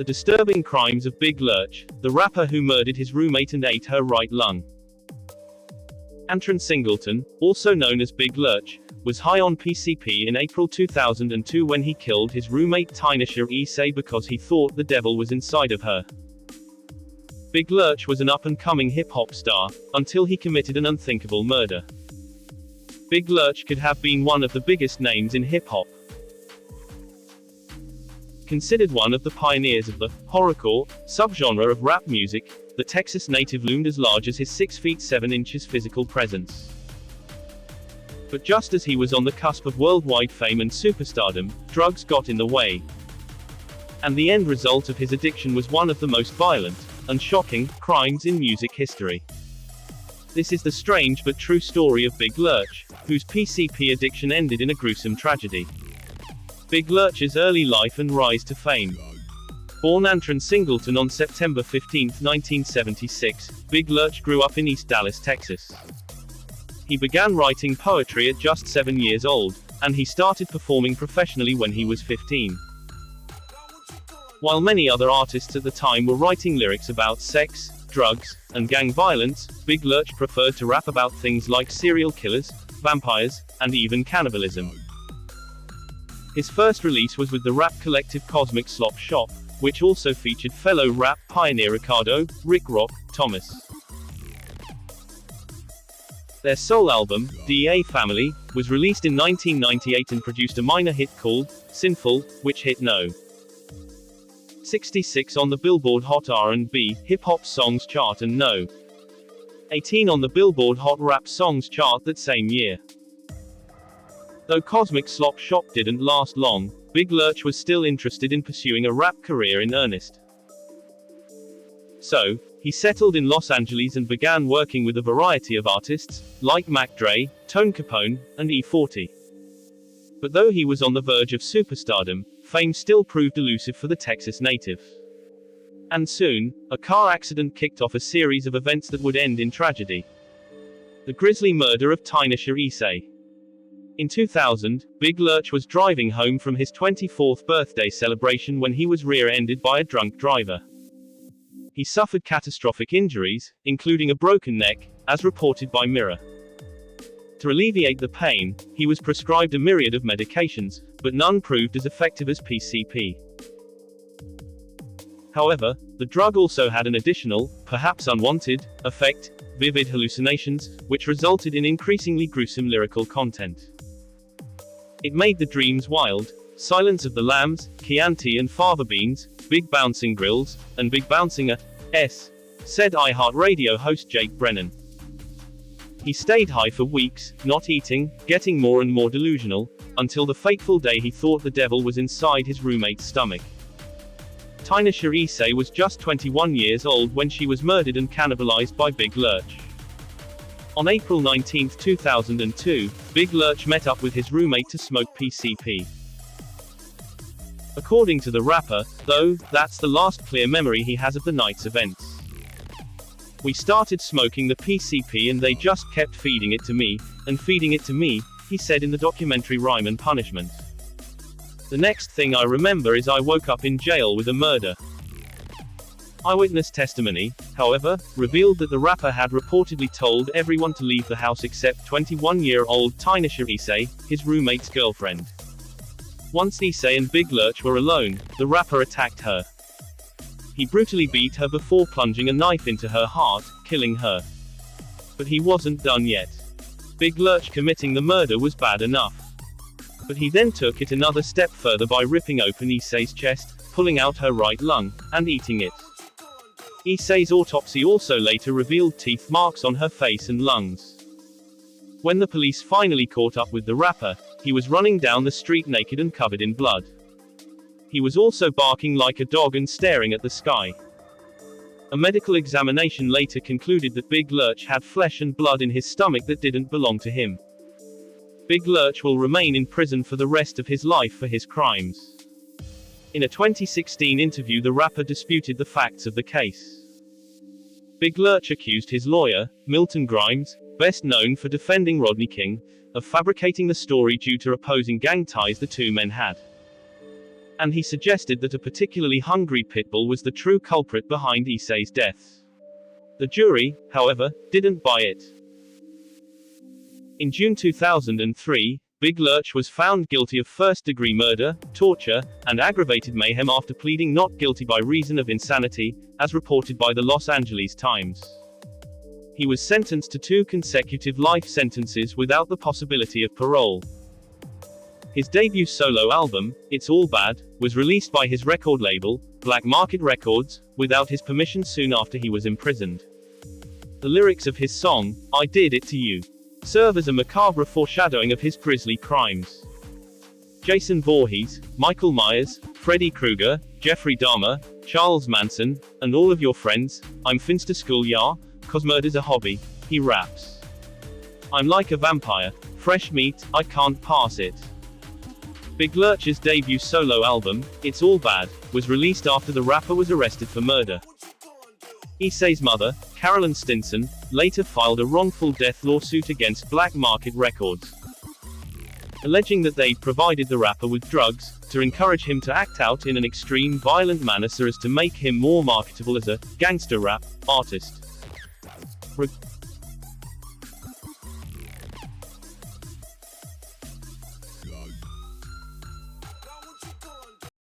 The disturbing crimes of Big Lurch, the rapper who murdered his roommate and ate her right lung. Antron Singleton, also known as Big Lurch, was high on PCP in April 2002 when he killed his roommate Tynesha Issei because he thought the devil was inside of her. Big Lurch was an up-and-coming hip-hop star, until he committed an unthinkable murder. Big Lurch could have been one of the biggest names in hip-hop. Considered one of the pioneers of the horrorcore subgenre of rap music, the Texas native loomed as large as his 6 feet 7 inches physical presence. But just as he was on the cusp of worldwide fame and superstardom, drugs got in the way. And the end result of his addiction was one of the most violent and shocking crimes in music history. This is the strange but true story of Big Lurch, whose PCP addiction ended in a gruesome tragedy. Big Lurch's early life and rise to fame. Born Antron Singleton on September 15, 1976, Big Lurch grew up in East Dallas, Texas. He began writing poetry at just 7 years old, and he started performing professionally when he was 15. While many other artists at the time were writing lyrics about sex, drugs, and gang violence, Big Lurch preferred to rap about things like serial killers, vampires, and even cannibalism. His first release was with the rap collective Cosmic Slop Shop, which also featured fellow rap pioneer Ricardo "Rick Rock" Thomas. Their soul album, DA Family, was released in 1998 and produced a minor hit called Sinful, which hit No. 66 on the Billboard Hot R&B Hip Hop Songs chart and No. 18 on the Billboard Hot Rap Songs chart that same year. Though Cosmic Slop Shop didn't last long, Big Lurch was still interested in pursuing a rap career in earnest. So, he settled in Los Angeles and began working with a variety of artists, like Mac Dre, Tone Capone, and E40. But though he was on the verge of superstardom, fame still proved elusive for the Texas native. And soon, a car accident kicked off a series of events that would end in tragedy. The grisly murder of Tynesha Issei. In 2000, Big Lurch was driving home from his 24th birthday celebration when he was rear-ended by a drunk driver. He suffered catastrophic injuries, including a broken neck, as reported by Mirror. To alleviate the pain, he was prescribed a myriad of medications, but none proved as effective as PCP. However, the drug also had an additional, perhaps unwanted, effect: vivid hallucinations, which resulted in increasingly gruesome lyrical content. It made the dreams wild: Silence of the Lambs, Chianti and fava beans, Big Bouncing Grills, and Big Bouncing S, said iHeartRadio host Jake Brennan. He stayed high for weeks, not eating, getting more and more delusional, until the fateful day he thought the devil was inside his roommate's stomach. Tynesha Issei was just 21 years old when she was murdered and cannibalized by Big Lurch. On April 19, 2002, Big Lurch met up with his roommate to smoke PCP. According to the rapper, though, that's the last clear memory he has of the night's events. We started smoking the PCP and they just kept feeding it to me, and feeding it to me, he said in the documentary Rhyme and Punishment. The next thing I remember is I woke up in jail with a murder. Eyewitness testimony, however, revealed that the rapper had reportedly told everyone to leave the house except 21-year-old Tynesha Issei, his roommate's girlfriend. Once Issei and Big Lurch were alone, the rapper attacked her. He brutally beat her before plunging a knife into her heart, killing her. But he wasn't done yet. Big Lurch committing the murder was bad enough. But he then took it another step further by ripping open Issei's chest, pulling out her right lung, and eating it. Issei's autopsy also later revealed teeth marks on her face and lungs. When the police finally caught up with the rapper, he was running down the street naked and covered in blood. He was also barking like a dog and staring at the sky. A medical examination later concluded that Big Lurch had flesh and blood in his stomach that didn't belong to him. Big Lurch will remain in prison for the rest of his life for his crimes. In a 2016 interview, the rapper disputed the facts of the case. Big Lurch accused his lawyer, Milton Grimes, best known for defending Rodney King, of fabricating the story due to opposing gang ties the two men had. and he suggested that a particularly hungry pit bull was the true culprit behind Issei's deaths. The jury, however, didn't buy it. In June 2003, Big Lurch was found guilty of first-degree murder, torture, and aggravated mayhem after pleading not guilty by reason of insanity, as reported by the Los Angeles Times. He was sentenced to 2 consecutive life sentences without the possibility of parole. His debut solo album, It's All Bad, was released by his record label, Black Market Records, without his permission soon after he was imprisoned. The lyrics of his song, I Did It to You, serve as a macabre foreshadowing of his grisly crimes. Jason Voorhees, Michael Myers, Freddy Krueger, Jeffrey Dahmer, Charles Manson, and all of your friends, I'm finsta school ya, 'cause murder's a hobby, he raps. I'm like a vampire, fresh meat, I can't pass it. Big Lurch's debut solo album, It's All Bad, was released after the rapper was arrested for murder. Issei's mother, Carolyn Stinson, later filed a wrongful death lawsuit against Black Market Records, alleging that they'd provided the rapper with drugs, to encourage him to act out in an extreme violent manner so as to make him more marketable as a gangster rap artist.